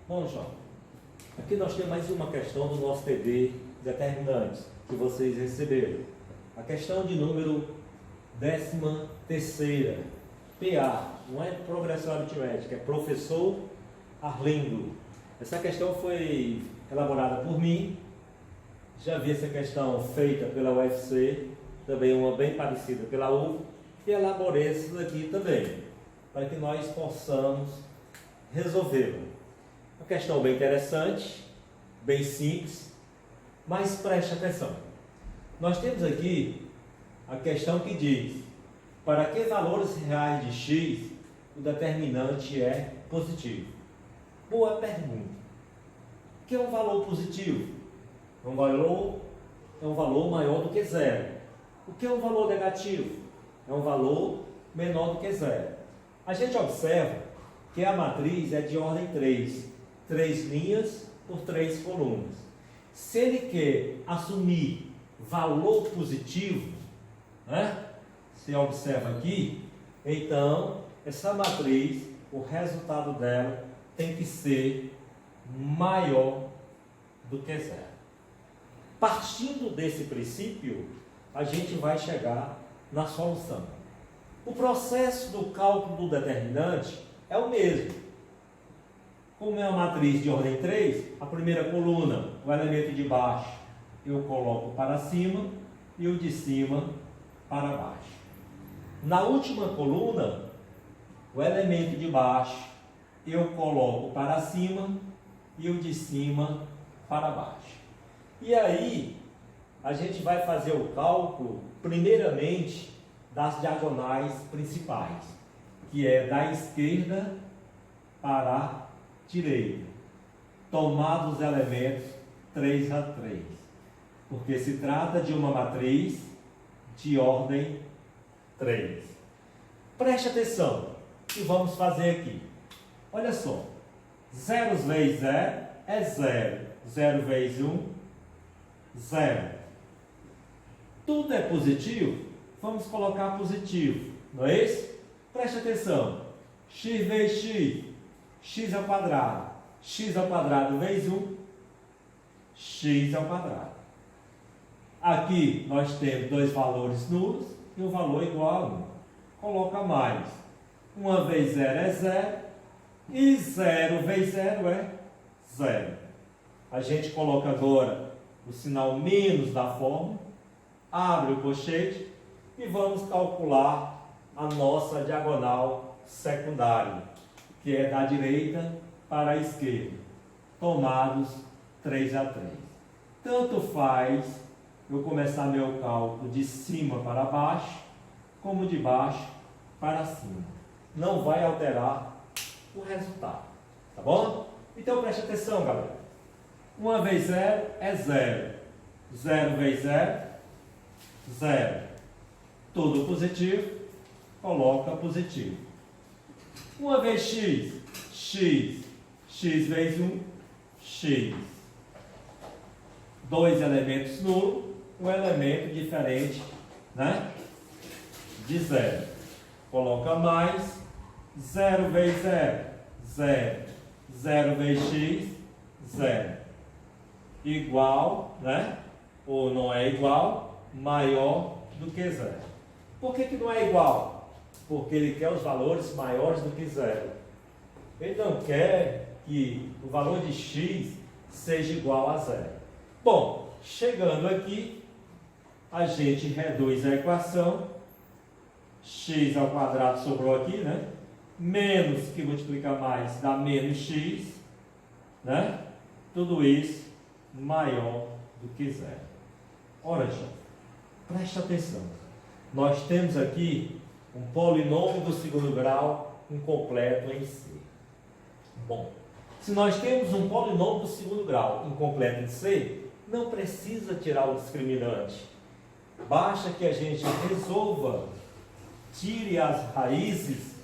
Bom, João, aqui nós temos mais uma questão do nosso TD determinante que vocês receberam. A questão de número 13ª, PA, não é progressão aritmética, é professor Arlindo. Essa questão foi elaborada por mim, já vi essa questão feita pela UFC, também uma bem parecida pela UF, e elaborei essa daqui também, para que nós possamos resolvê-la. Uma questão bem interessante, bem simples, mas preste atenção. Nós temos aqui a questão que diz: para que valores reais de x o determinante é positivo? Boa pergunta. O que é um valor positivo? É um valor maior do que zero. O que é um valor negativo? É um valor menor do que zero. A gente observa que a matriz é de ordem 3 linhas por 3 colunas. Se ele quer assumir valor positivo, né? Você observa aqui, então essa matriz, o resultado dela tem que ser maior do que zero. Partindo desse princípio, a gente vai chegar na solução. O processo do cálculo do determinante é o mesmo. Como é uma matriz de ordem 3, a primeira coluna, o elemento de baixo, eu coloco para cima e o de cima para baixo. Na última coluna, o elemento de baixo, eu coloco para cima e o de cima para baixo. E aí, a gente vai fazer o cálculo, primeiramente, das diagonais principais, que é da esquerda para a direita, tomados os elementos 3 a 3, porque se trata de uma matriz de ordem 3. Preste atenção, o que vamos fazer aqui? Olha só, 0 vezes 0 é 0, 0 vezes 1, 0. Tudo é positivo? Vamos colocar positivo, não é isso? Preste atenção, x vezes x, x ao quadrado vezes 1, x ao quadrado. Aqui nós temos dois valores nulos e um valor igual a 1. Coloca mais, 1 vezes 0 é 0 e 0 vezes 0 é 0. A gente coloca agora o sinal menos da fórmula, abre o colchete e vamos calcular a nossa diagonal secundária, que é da direita para a esquerda, tomados 3 a 3. Tanto faz eu começar meu cálculo de cima para baixo, como de baixo para cima. Não vai alterar o resultado, tá bom? Então preste atenção, galera. 1 vezes 0 é 0. 0 vezes 0, 0. Tudo positivo, coloca positivo. 1 vezes x, x vezes 1, x. Dois elementos nulos, um elemento diferente, né? De 0. Coloca mais, 0 vezes 0, 0. 0 vezes x, 0. Igual, né? Ou não é igual, maior do que 0. Por que não é igual? Porque ele quer os valores maiores do que 0. Ele não quer que o valor de x seja igual a 0. Bom, chegando aqui, a gente reduz a equação. X ao quadrado sobrou aqui, né? Menos que multiplica mais dá menos x, né? Tudo isso maior do que 0. Ora, gente, preste atenção. Nós temos aqui um polinômio do segundo grau incompleto em C. Bom, se nós temos um polinômio do segundo grau incompleto em C, não precisa tirar o discriminante. Basta que a gente resolva, tire as raízes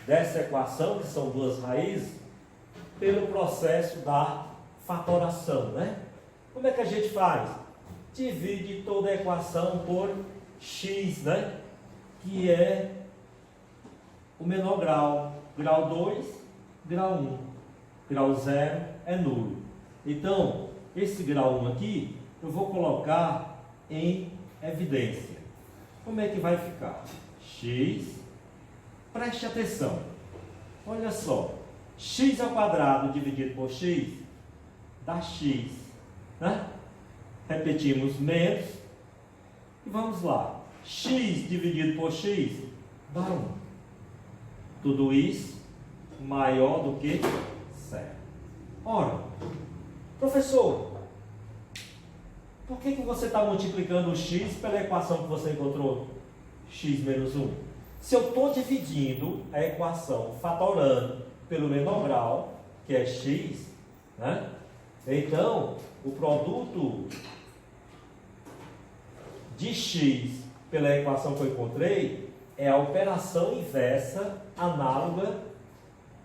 dessa equação, que são duas raízes, pelo processo da fatoração, né? Como é que a gente faz? Divide toda a equação por x, né? Que é o menor grau, grau 2, grau 1. grau 0 é nulo. Então, esse grau 1 aqui, eu vou colocar em evidência. Como é que vai ficar? X, preste atenção, olha só, x ao quadrado dividido por x, dá x, né? Repetimos, menos, e vamos lá, x dividido por x, dá 1. Tudo isso maior do que 0. Ora, professor, por que você está multiplicando o x pela equação que você encontrou? X menos 1. Se eu estou dividindo a equação fatorando pelo menor grau, que é x, né? Então, o produto de x pela equação que eu encontrei é a operação inversa análoga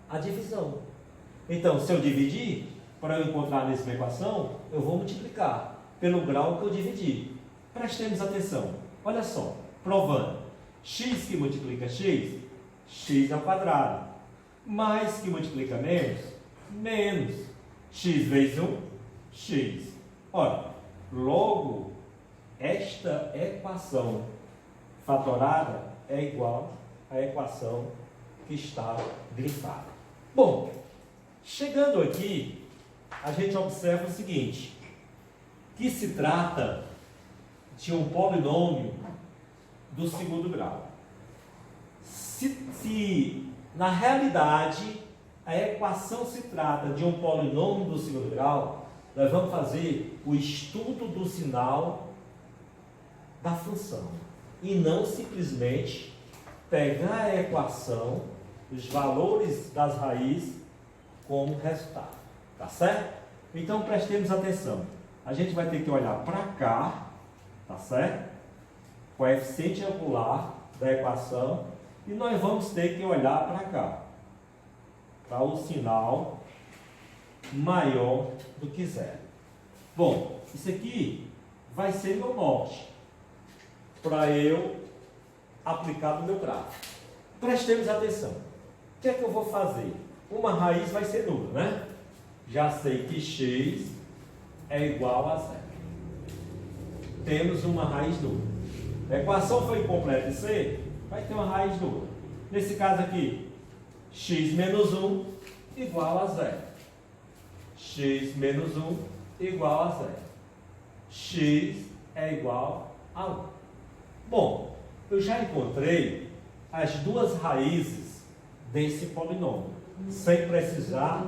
à divisão. Então, se eu dividir, para eu encontrar a mesma equação, eu vou multiplicar pelo grau que eu dividi. Prestemos atenção. Olha só, provando. X que multiplica x, x ao quadrado. Mais que multiplica menos, menos. X vezes 1, x. Ora, logo, esta equação fatorada é igual à equação que está grifada. Bom, chegando aqui, a gente observa o seguinte, que se trata de um polinômio do segundo grau. Se na realidade a equação se trata de um polinômio do segundo grau, nós vamos fazer o estudo do sinal da função e não simplesmente pegar a equação, os valores das raízes como resultado, tá certo? Então prestemos atenção. A gente vai ter que olhar para cá, tá certo? Coeficiente angular da equação, e nós vamos ter que olhar para cá, para o sinal maior do que 0. Bom, isso aqui vai ser meu norte para eu aplicar no meu gráfico. Prestemos atenção. O que é que eu vou fazer? Uma raiz vai ser nula, né? Já sei que x é igual a 0. Temos uma raiz nula. A equação foi incompleta em C, vai ter uma raiz nula. Nesse caso aqui, x menos 1 igual a 0. X menos 1 igual a 0. X é igual a 1. Bom, eu já encontrei as duas raízes desse polinômio, sem precisar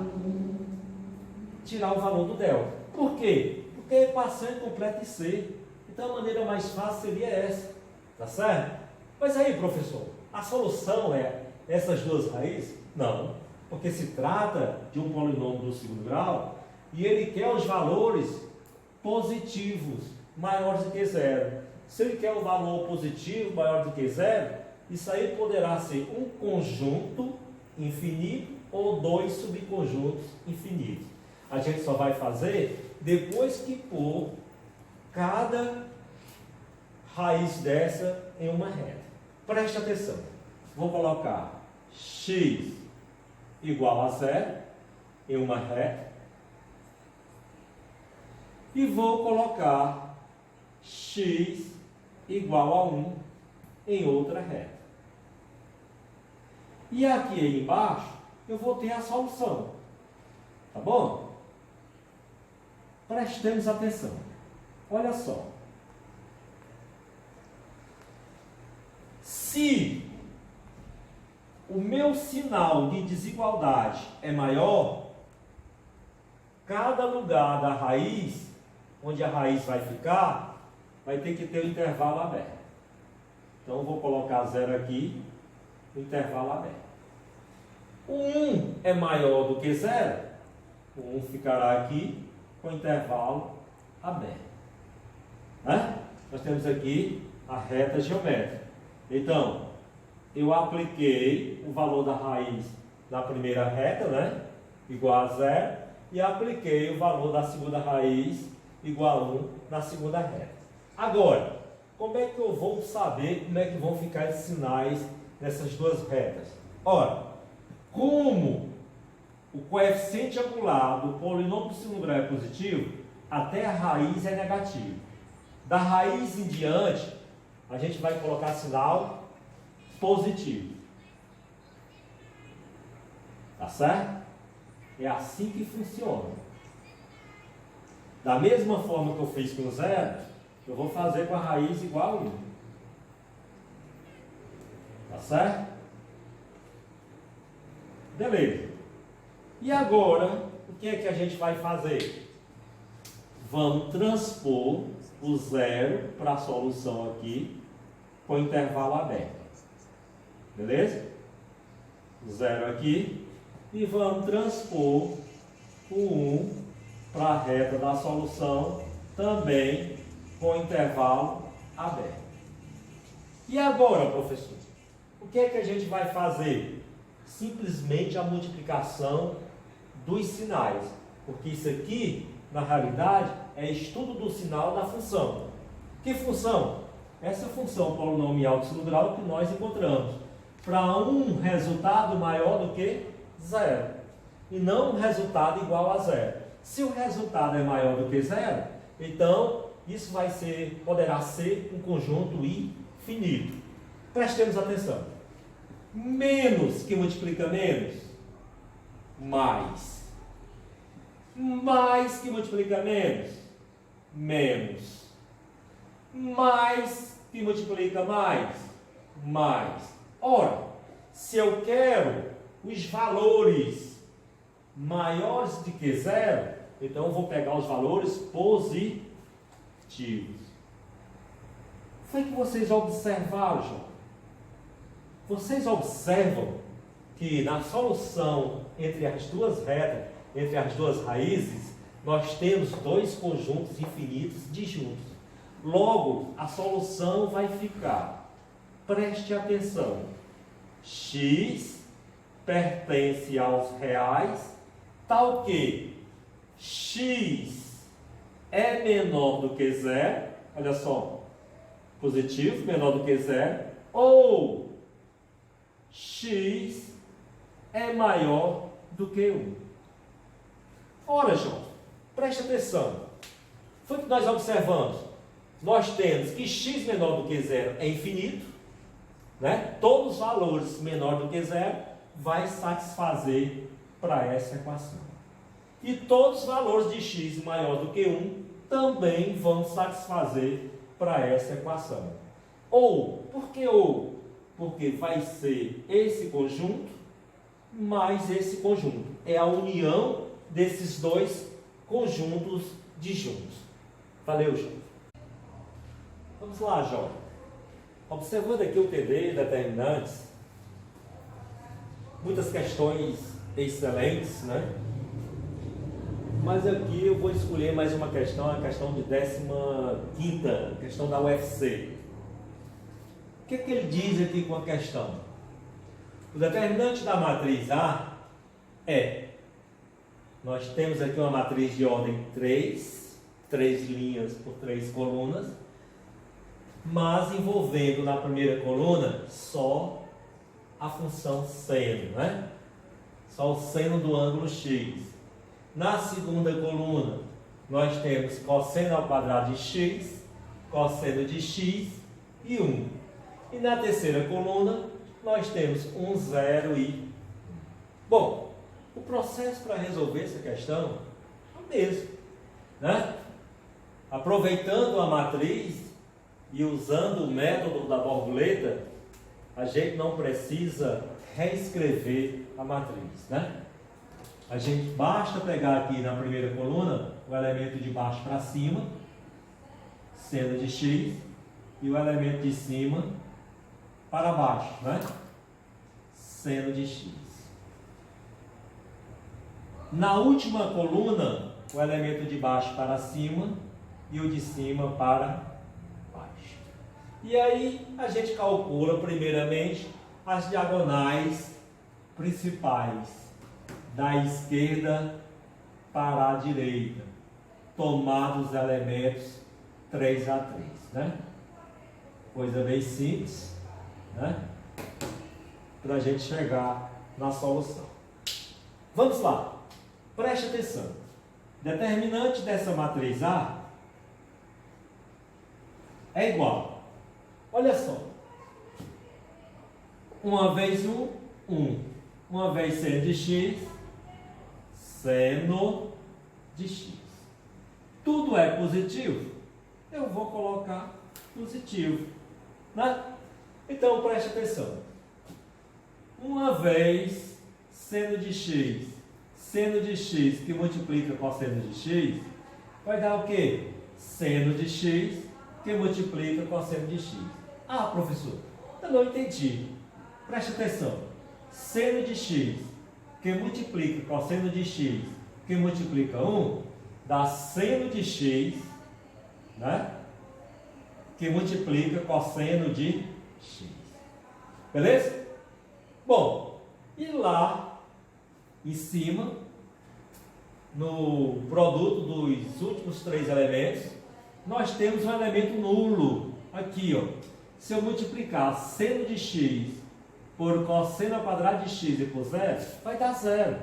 tirar o valor do delta. Por quê? Porque a equação é completa em C. Então a maneira mais fácil seria essa, tá certo? Mas aí, professor, a solução é essas duas raízes? Não, porque se trata de um polinômio do segundo grau e ele quer os valores positivos maiores do que 0. Se ele quer um valor positivo maior do que 0, isso aí poderá ser um conjunto infinito ou dois subconjuntos infinitos. A gente só vai fazer depois que pôr cada raiz dessa em uma reta. Preste atenção. Vou colocar x igual a 0 em uma reta e vou colocar x igual a 1 em outra reta. E aqui aí embaixo eu vou ter a solução. Tá bom? Prestemos atenção. Olha só. Se o meu sinal de desigualdade é maior, cada lugar da raiz, onde a raiz vai ficar, vai ter que ter um intervalo aberto. Então eu vou colocar 0 aqui, intervalo aberto. O 1 é maior do que 0, o 1 ficará aqui com intervalo aberto. Nós temos aqui a reta geométrica. Então, eu apliquei o valor da raiz na primeira reta, né? Igual a 0, e apliquei o valor da segunda raiz igual a 1 na segunda reta. Agora, como é que eu vou saber como é que vão ficar esses sinais nessas duas retas? Ora, como o coeficiente angular do polinômio do segundo grau é positivo, até a raiz é negativo. Da raiz em diante, a gente vai colocar sinal positivo. Tá certo? É assim que funciona. Da mesma forma que eu fiz com o zero, eu vou fazer com a raiz igual a 1. Tá certo? Beleza. E agora, o que é que a gente vai fazer? Vamos transpor o zero para a solução aqui, com o intervalo aberto. Beleza? O zero aqui. E vamos transpor o 1 para a reta da solução, também com o intervalo aberto. E agora, professor? O que é que a gente vai fazer? Simplesmente a multiplicação dos sinais. Porque isso aqui, na realidade, é estudo do sinal da função. Que função? Essa função polinomial de segundo grau que nós encontramos. Para um resultado maior do que zero. E não um resultado igual a zero. Se o resultado é maior do que zero, então isso poderá ser um conjunto infinito. Prestemos atenção. Menos que multiplica menos, mais. Mais que multiplica menos, menos. Mais que multiplica mais, mais. Ora, se eu quero os valores maiores do que zero, então eu vou pegar os valores positivos. Foi que vocês observaram, João? Vocês observam que na solução entre as duas retas, entre as duas raízes, nós temos dois conjuntos infinitos disjuntos. Logo, a solução vai ficar, preste atenção, x pertence aos reais, tal que x é menor do que zero, olha só, positivo, menor do que zero, ou x é maior do que 1. Ora, João, preste atenção. Foi o que nós observamos. Nós temos que x menor do que zero é infinito, né? Todos os valores menor do que zero vai satisfazer para essa equação. E todos os valores de x maior do que 1 também vão satisfazer para essa equação. Ou, por que ou? Porque vai ser esse conjunto mais esse conjunto. É a união desses dois conjuntos disjuntos. Valeu, João. Vamos lá, João. Observando aqui o TD, determinantes, muitas questões excelentes, né? Mas aqui eu vou escolher mais uma questão, a questão de 15ª, questão da UFC. O que é que ele diz aqui com a questão? O determinante da matriz A é, nós temos aqui uma matriz de ordem 3 linhas por 3 colunas, mas envolvendo na primeira coluna só a função seno, né? Só o seno do ângulo x. Na segunda coluna, nós temos cosseno ao quadrado de x, cosseno de x e 1. E na terceira coluna, nós temos 1, 0 e... Bom, o processo para resolver essa questão é o mesmo, né? Aproveitando a matriz e usando o método da borboleta, a gente não precisa reescrever a matriz, né? A gente basta pegar aqui na primeira coluna o elemento de baixo para cima, seno de x, e o elemento de cima para baixo, né? Seno de x. Na última coluna, o elemento de baixo para cima e o de cima para baixo. E aí a gente calcula primeiramente as diagonais principais da esquerda para a direita, tomados os elementos 3 a 3, né? Coisa bem simples, né? Para a gente chegar na solução. Vamos lá. Preste atenção. Determinante dessa matriz A é igual. Olha só. Uma vez 1. Uma vez seno de x, seno de x. Tudo é positivo? Eu vou colocar positivo, né? Então, preste atenção. Uma vez seno de x que multiplica cosseno de x, vai dar o quê? Seno de x que multiplica cosseno de x. Ah, professor, eu não entendi. Preste atenção. Seno de x que multiplica cosseno de x que multiplica 1, dá seno de x, né? Que multiplica cosseno de x. Beleza? Bom, e lá em cima, no produto dos últimos 3 elementos, nós temos um elemento nulo. Aqui, ó. Se eu multiplicar seno de x por cosseno ao quadrado de x e por zero, vai dar zero.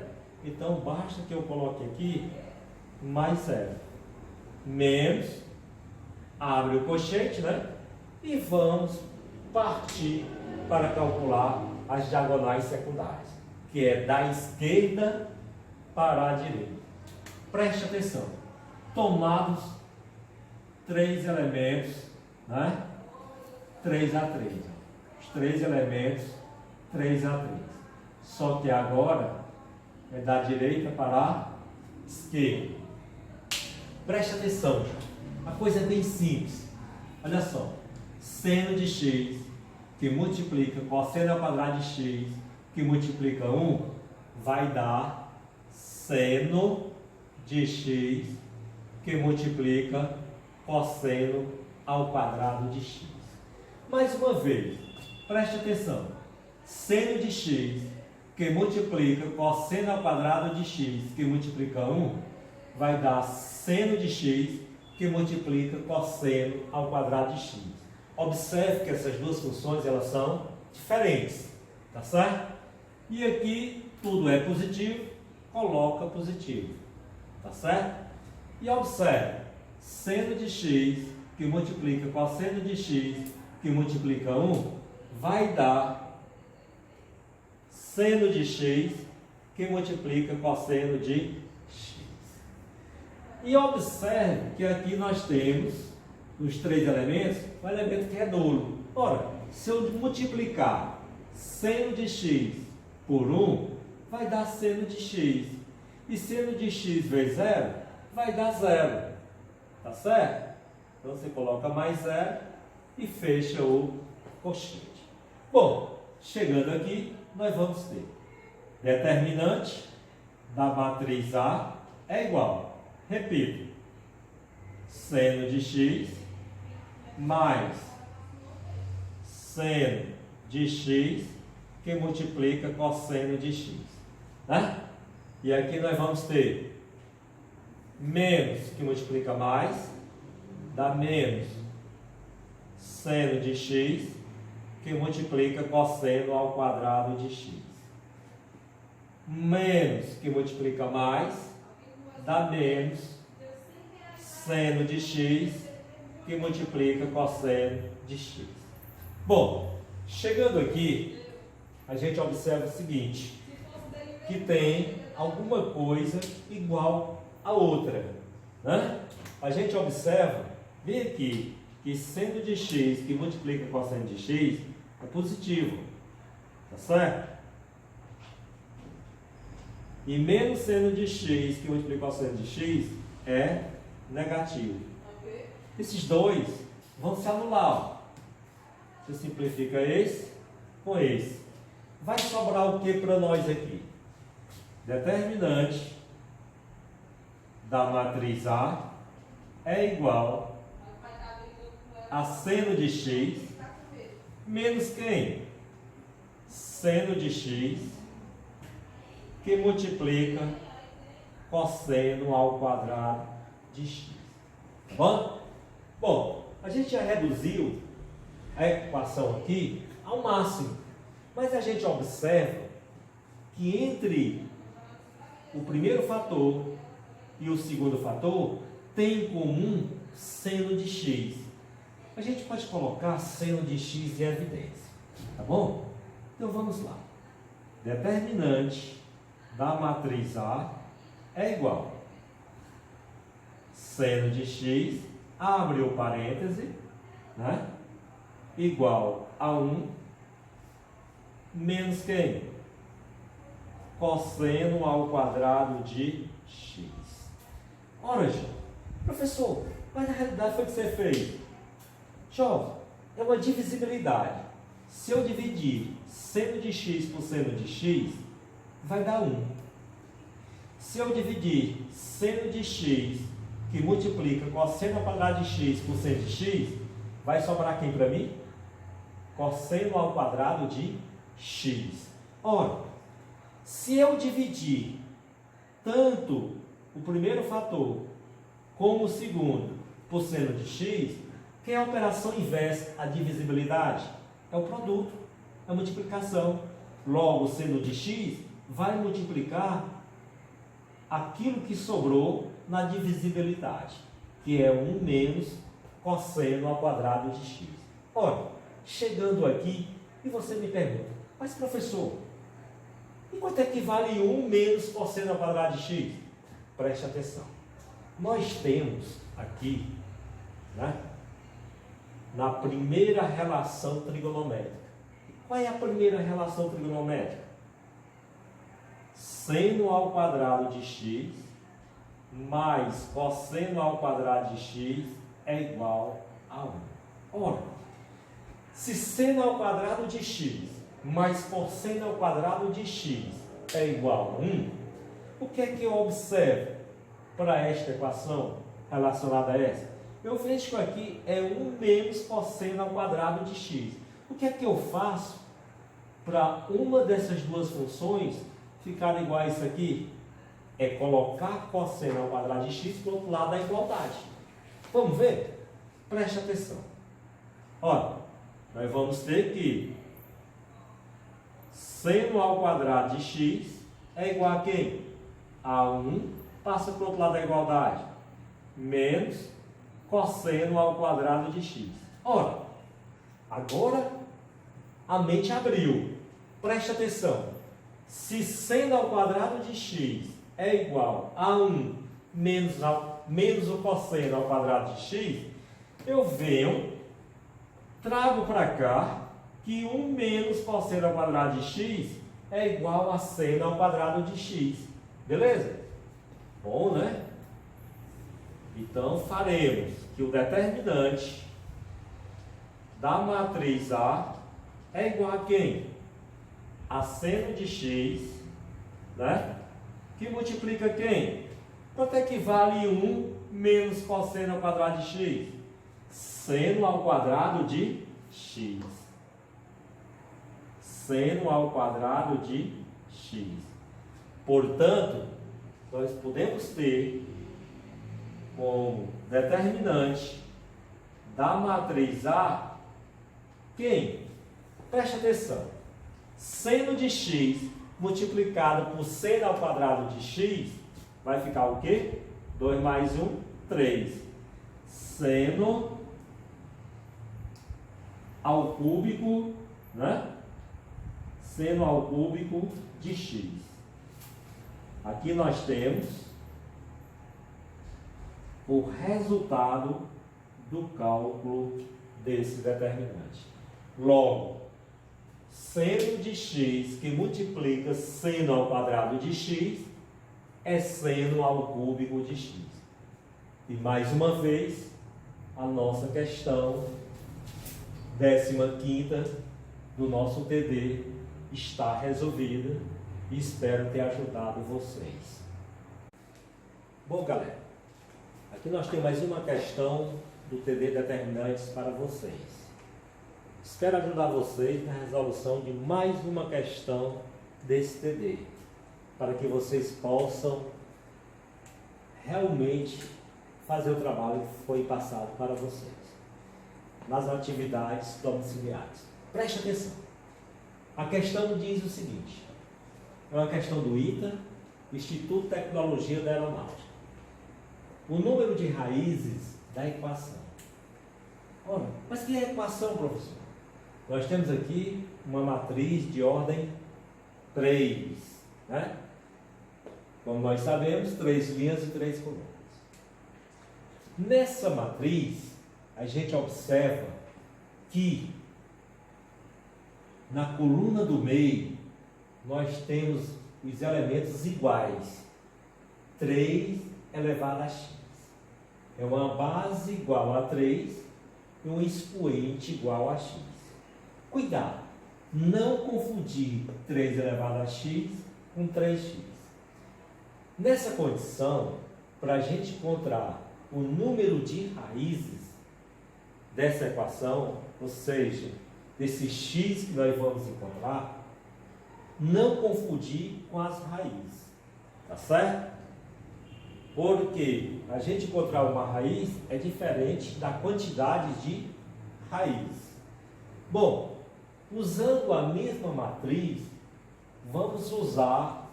Então, basta que eu coloque aqui mais zero. Menos, abre o colchete, né? E vamos partir para calcular as diagonais secundárias, que é da esquerda para a direita. Preste atenção. Tomados 3 elementos, né? 3 a 3. Os 3 elementos, 3 a 3. Só que agora é da direita para a esquerda. Preste atenção, a coisa é bem simples. Olha só. Seno de x que multiplica cosseno ao quadrado de x que multiplica 1 vai dar seno de x que multiplica cosseno ao quadrado de x. Mais uma vez, preste atenção. Seno de x que multiplica cosseno ao quadrado de x que multiplica 1 vai dar seno de x que multiplica cosseno ao quadrado de x. Observe que essas duas funções elas são diferentes, tá certo? E aqui tudo é positivo, coloca positivo, tá certo? E observe, seno de x que multiplica cosseno de x que multiplica 1 vai dar seno de x que multiplica cosseno de x. E observe que aqui nós temos os 3 elementos, um elemento que é nulo. Ora, se eu multiplicar seno de x por 1, vai dar seno de x. E seno de x vezes 0 vai dar 0. Tá certo? Então você coloca mais 0 e fecha o colchete. Bom, chegando aqui, nós vamos ter determinante da matriz A é igual, repito, seno de x mais seno de x que multiplica cosseno de x, né? E aqui nós vamos ter menos que multiplica mais, dá menos seno de x que multiplica cosseno ao quadrado de x. Menos que multiplica mais, dá menos seno de x que multiplica cosseno de x. Bom, chegando aqui, a gente observa o seguinte, que tem alguma coisa igual a outra, né? A gente observa, vem aqui, que seno de x que multiplica cosseno de x é positivo, tá certo? E menos seno de x que multiplica cosseno de x é negativo. Esses dois vão se anular. Ó. Você simplifica esse com esse. Vai sobrar o que para nós aqui? Determinante da matriz A é igual a seno de x menos quem? Seno de x que multiplica cosseno ao quadrado de x. Tá bom? Bom, a gente já reduziu a equação aqui ao máximo, mas a gente observa que entre o primeiro fator e o segundo fator têm em comum seno de x. A gente pode colocar seno de x em evidência, tá bom? Então vamos lá. Determinante da matriz A é igual seno de x, abre o parêntese, né? Igual a 1 menos quem? Cosseno ao quadrado de x. Ora, João, professor, mas na realidade foi o que você fez. João, é uma divisibilidade. Se eu dividir seno de x por seno de x, vai dar 1. Se eu dividir seno de x, que multiplica cosseno ao quadrado de x por seno de x, vai sobrar quem para mim? Cosseno ao quadrado de x. Ora, se eu dividir tanto o primeiro fator como o segundo por seno de x, que é a operação inversa à divisibilidade? É o produto, é a multiplicação. Logo, seno de x vai multiplicar aquilo que sobrou na divisibilidade, que é 1 menos cosseno ao quadrado de x. Ora, chegando aqui, e você me pergunta, mas professor, e quanto é que vale 1 menos cosseno ao quadrado de x? Preste atenção. Nós temos aqui, né, na primeira relação trigonométrica. Qual é a primeira relação trigonométrica? Seno ao quadrado de x mais cosseno ao quadrado de x é igual a 1. Ora, se seno ao quadrado de x mais cosseno ao quadrado de x é igual a 1, o que é que eu observo para esta equação relacionada a essa? Eu vejo que aqui é 1 menos cosseno ao quadrado de x. O que é que eu faço para uma dessas duas funções ficar igual a isso aqui? É colocar cosseno ao quadrado de x para o outro lado da igualdade. Vamos ver? Preste atenção. Olha, nós vamos ter que seno ao quadrado de x é igual a quem? A 1, passa para o outro lado da igualdade, menos cosseno ao quadrado de x. Ora, agora a mente abriu. Preste atenção. Se seno ao quadrado de x é igual a 1 menos o cosseno ao quadrado de x, eu venho, trago para cá que 1 menos cosseno ao quadrado de x é igual a seno ao quadrado de x. Beleza? Bom, né? Então, faremos que o determinante da matriz A é igual a quem? A seno de x, né? Que multiplica quem? Quanto é que vale 1 menos cosseno ao quadrado de x? Seno ao quadrado de x. Seno ao quadrado de x. Portanto, nós podemos ter como determinante da matriz A quem? Preste atenção. Seno de x multiplicado por seno ao quadrado de x vai ficar o quê? 2 mais 1, 3. Seno ao cúbico, né? Seno ao cúbico de x. Aqui nós temos o resultado do cálculo desse determinante. Logo, seno de x que multiplica seno ao quadrado de x é seno ao cúbico de x. E mais uma vez, a nossa questão 15ª do nosso TD está resolvida e espero ter ajudado vocês. Bom, galera, aqui nós temos mais uma questão do TD Determinantes para vocês. Espero ajudar vocês na resolução de mais uma questão desse TD, para que vocês possam realmente fazer o trabalho que foi passado para vocês nas atividades domiciliares. Preste atenção. A questão diz o seguinte: é uma questão do ITA Instituto de Tecnologia da Aeronáutica. O número de raízes da equação. Ora, mas que é equação, professor? Nós temos aqui uma matriz de ordem 3, né? Como nós sabemos, 3 linhas e 3 colunas. Nessa matriz, a gente observa que na coluna do meio, nós temos os elementos iguais. 3 elevado a x. É uma base igual a 3 e um expoente igual a x. Cuidado, não confundir 3 elevado a x com 3x. Nessa condição, para a gente encontrar o número de raízes dessa equação, ou seja, desse x que nós vamos encontrar, não confundir com as raízes, tá certo? Porque a gente encontrar uma raiz é diferente da quantidade de raiz. Bom, usando a mesma matriz, vamos usar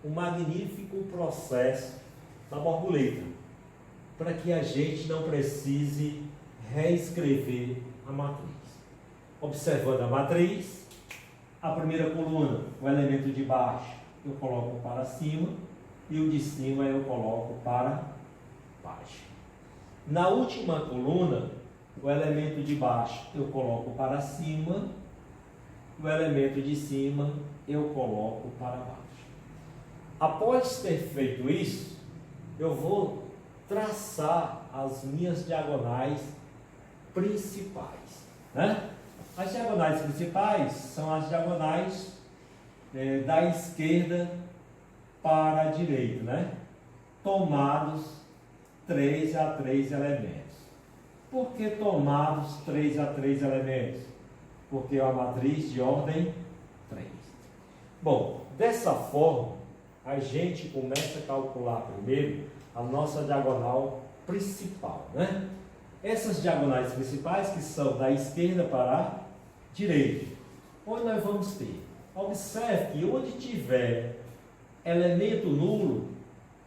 o magnífico processo da borboleta, para que a gente não precise reescrever a matriz. Observando a matriz, a primeira coluna, o elemento de baixo, eu coloco para cima, e o de cima eu coloco para baixo. Na última coluna, o elemento de baixo eu coloco para cima, o elemento de cima eu coloco para baixo. Após ter feito isso, eu vou traçar as minhas diagonais principais, né? As diagonais principais são as diagonais da esquerda para a direita, né? Tomados 3 a 3 elementos. Por que tomados 3 a 3 elementos? Porque é uma matriz de ordem 3. Bom, dessa forma, a gente começa a calcular primeiro a nossa diagonal principal, né? Essas diagonais principais que são da esquerda para a direita. Onde nós vamos ter? Observe que onde tiver elemento nulo,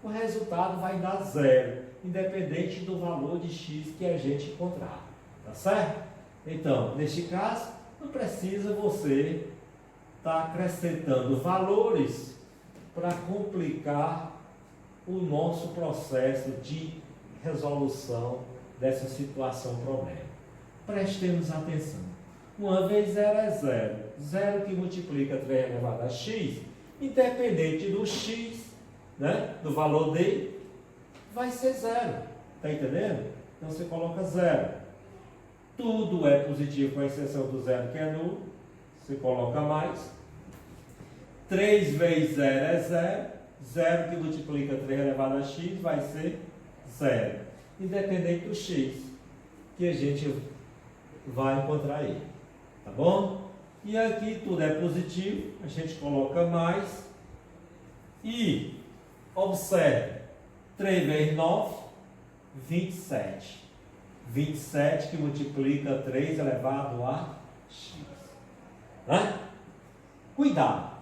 o resultado vai dar 0, independente do valor de x que a gente encontrar, tá certo? Então, neste caso, não precisa você estar acrescentando valores para complicar o nosso processo de resolução dessa situação problema. Prestemos atenção. 1 vezes 0 é 0. 0 que multiplica 3 elevado a x, independente do x, né, do valor dele, vai ser 0. Está entendendo? Então você coloca 0. Tudo é positivo, com exceção do 0 que é nulo. Você coloca mais. 3 vezes 0 é 0. 0 que multiplica 3 elevado a x vai ser 0. Independente do x, que a gente vai encontrar aí. Tá bom? E aqui tudo é positivo, a gente coloca mais. E observe, 3 vezes 9, 27. 27 que multiplica 3 elevado a x. Né? Cuidado.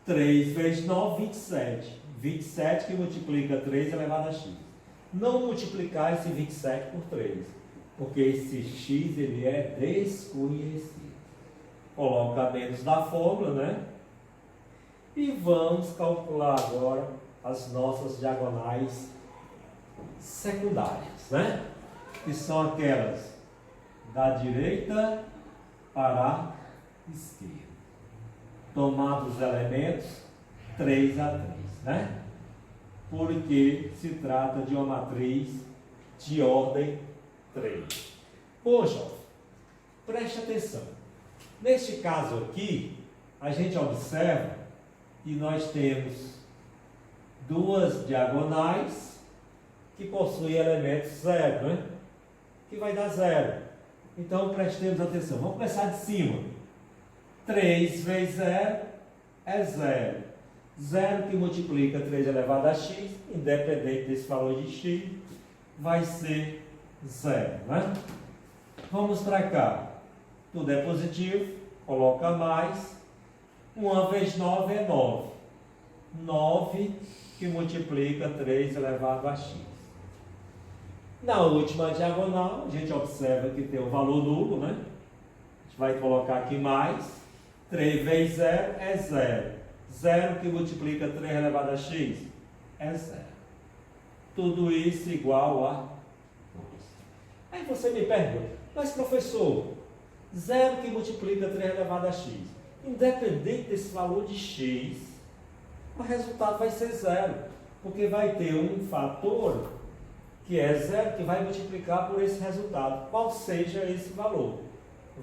3 vezes 9, 27. 27 que multiplica 3 elevado a x. Não multiplicar esse 27 por 3, porque esse x ele é desconhecido. Coloca menos da fórmula, né? E vamos calcular agora as nossas diagonais secundárias, né? Que são aquelas da direita para a esquerda. Tomados os elementos 3 a 3, né? Porque se trata de uma matriz de ordem 3. Poxa, preste atenção. Neste caso aqui, a gente observa que nós temos duas diagonais que possuem elementos 0, né? Que vai dar 0. Então, prestemos atenção. Vamos começar de cima. 3 vezes 0 é 0. 0 que multiplica 3 elevado a x, independente desse valor de x, vai ser 0, né? Vamos para cá. Tudo é positivo, coloca mais. 1 vezes 9 é 9. 9 que multiplica 3 elevado a x. Na última diagonal, a gente observa que tem um valor nulo, né? A gente vai colocar aqui mais. 3 vezes 0 é 0. 0 que multiplica 3 elevado a x é 0. Tudo isso igual a 2. Aí você me pergunta, mas professor, 0 que multiplica 3 elevado a x, independente desse valor de x, o resultado vai ser 0, porque vai ter um fator que é 0 que vai multiplicar por esse resultado, qual seja esse valor.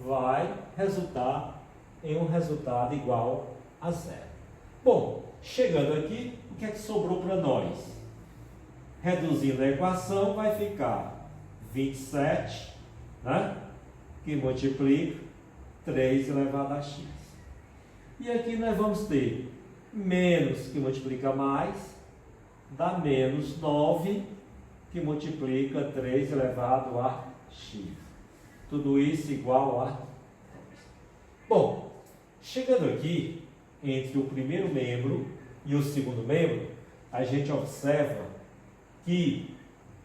Vai resultar em um resultado igual a 0. Bom, chegando aqui, o que é que sobrou para nós? Reduzindo a equação, vai ficar 27, né? Que multiplica 3 elevado a x. E aqui nós vamos ter menos que multiplica mais, dá menos 9 que multiplica 3 elevado a x. Tudo isso igual a 2. Bom, chegando aqui, entre o primeiro membro e o segundo membro, a gente observa que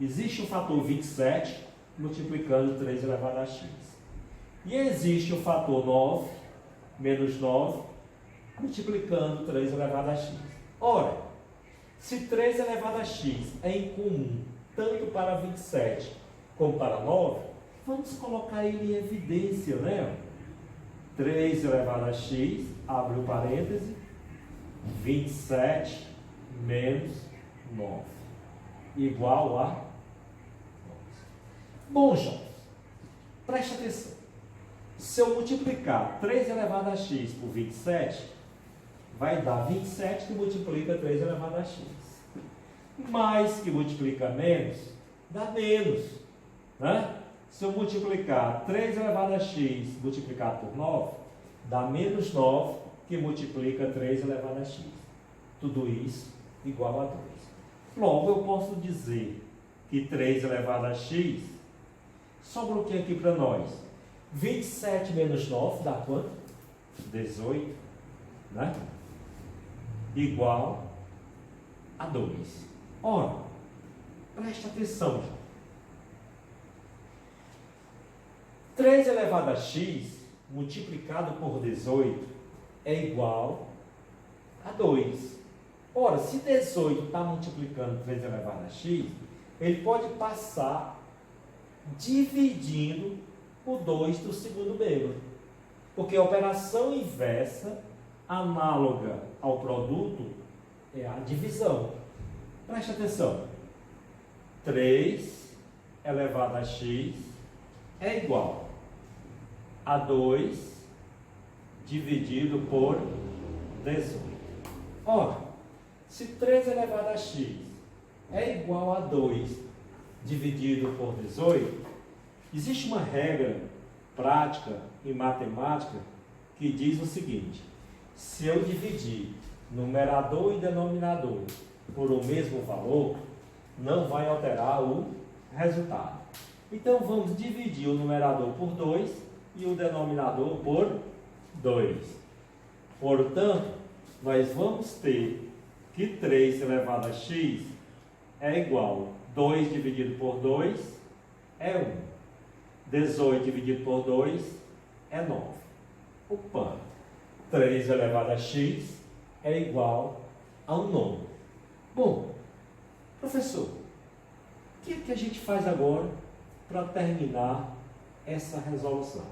existe o fator 27 multiplicando 3 elevado a x. E existe o fator 9, menos 9, multiplicando 3 elevado a x. Ora, se 3 elevado a x é incomum tanto para 27 como para 9, vamos colocar ele em evidência, né? 3 elevado a x, abre o parêntese, 27 menos 9, igual a 9. Bom, jovens, preste atenção. Se eu multiplicar 3 elevado a x por 27, vai dar 27 que multiplica 3 elevado a x. Mais que multiplica menos, dá menos, né? Se eu multiplicar 3 elevado a x multiplicado por 9, dá menos 9 que multiplica 3 elevado a x. Tudo isso igual a 2. Logo, eu posso dizer que 3 elevado a x, sobra o que aqui para nós? 27 menos 9 dá quanto? 18, né? Igual a 2. Ora, preste atenção. 3 elevado a x multiplicado por 18 é igual a 2. Ora, se 18 está multiplicando 3 elevado a x, ele pode passar dividindo o 2 do segundo membro. Porque a operação inversa, análoga ao produto, é a divisão. Preste atenção. 3 elevado a x é igual a 2 dividido por 18. Ora, se 3 elevado a x é igual a 2 dividido por 18, existe uma regra prática em matemática que diz o seguinte: se eu dividir numerador e denominador por o mesmo valor, não vai alterar o resultado. Então vamos dividir o numerador por 2 e o denominador por 2. Portanto, nós vamos ter que 3 elevado a x é igual a 2 dividido por 2 é 1. 18 dividido por 2 é 9. Opa! 3 elevado a x é igual a um nono. Bom, professor, o que é que a gente faz agora para terminar essa resolução?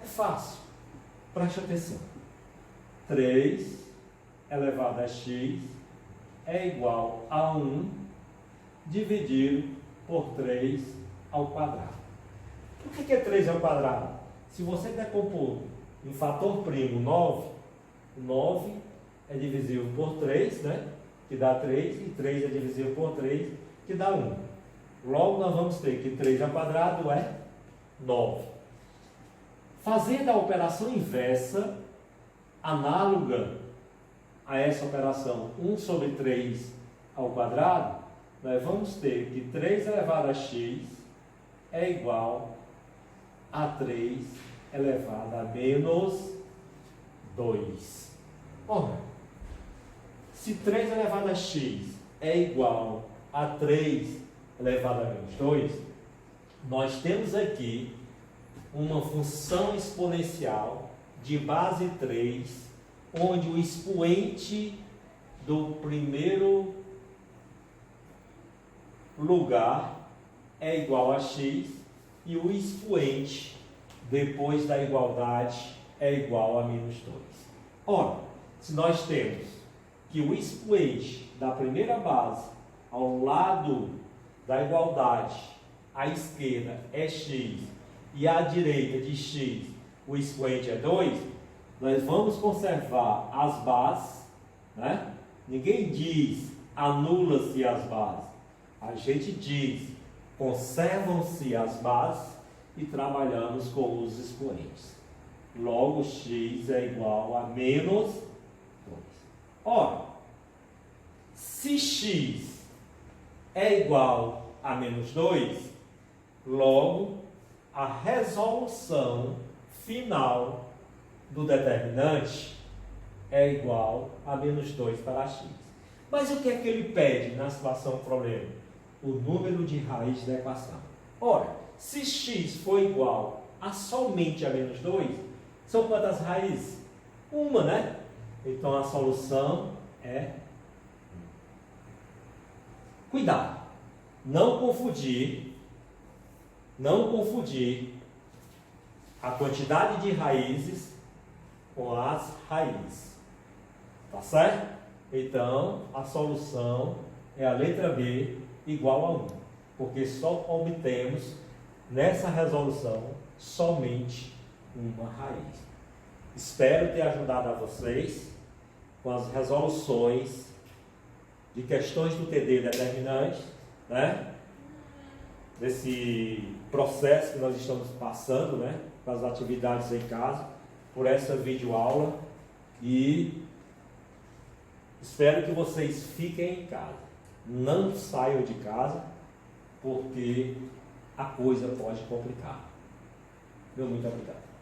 É fácil. Preste atenção. 3 elevado a x é igual a 1 dividido por 3 ao quadrado. Por que é 3 ao quadrado? Se você decompor em fator primo 9, 9 é divisível por 3, né? Que dá 3, e 3 é divisível por 3, que dá 1. Logo, nós vamos ter que 3 ao quadrado é 9. Fazendo a operação inversa, análoga a essa operação 1 sobre 3 ao quadrado, nós vamos ter que 3 elevado a x é igual a 3 elevado a menos 2. Ora, Se 3 elevado a x é igual a 3 elevado a menos 2, nós temos aqui uma função exponencial de base 3, onde o expoente do primeiro lugar é igual a x e o expoente depois da igualdade é igual a menos 2. Ora, se nós temos que o expoente da primeira base ao lado da igualdade à esquerda é x e à direita de x o expoente é 2, nós vamos conservar as bases, né? Ninguém diz anula-se as bases. A gente diz conservam-se as bases e trabalhamos com os expoentes. Logo, x é igual a menos 2. Ora, se x é igual a menos 2, logo, a resolução final do determinante é igual a menos 2 para x. Mas o que é que ele pede na situação problema? O número de raiz da equação. Ora, se x for igual a somente a menos 2, são quantas raízes? Uma, né? Então a solução é... Cuidado! Não confundir a quantidade de raízes com as raízes. Tá certo? Então, a solução é a letra B igual a 1. Porque só obtemos nessa resolução somente uma raiz. Espero ter ajudado a vocês com as resoluções de questões do TD determinante, né? Desse processo que nós estamos passando, né? Com as atividades em casa, por essa videoaula, e espero que vocês fiquem em casa. Não saiam de casa, porque a coisa pode complicar. Meu muito obrigado.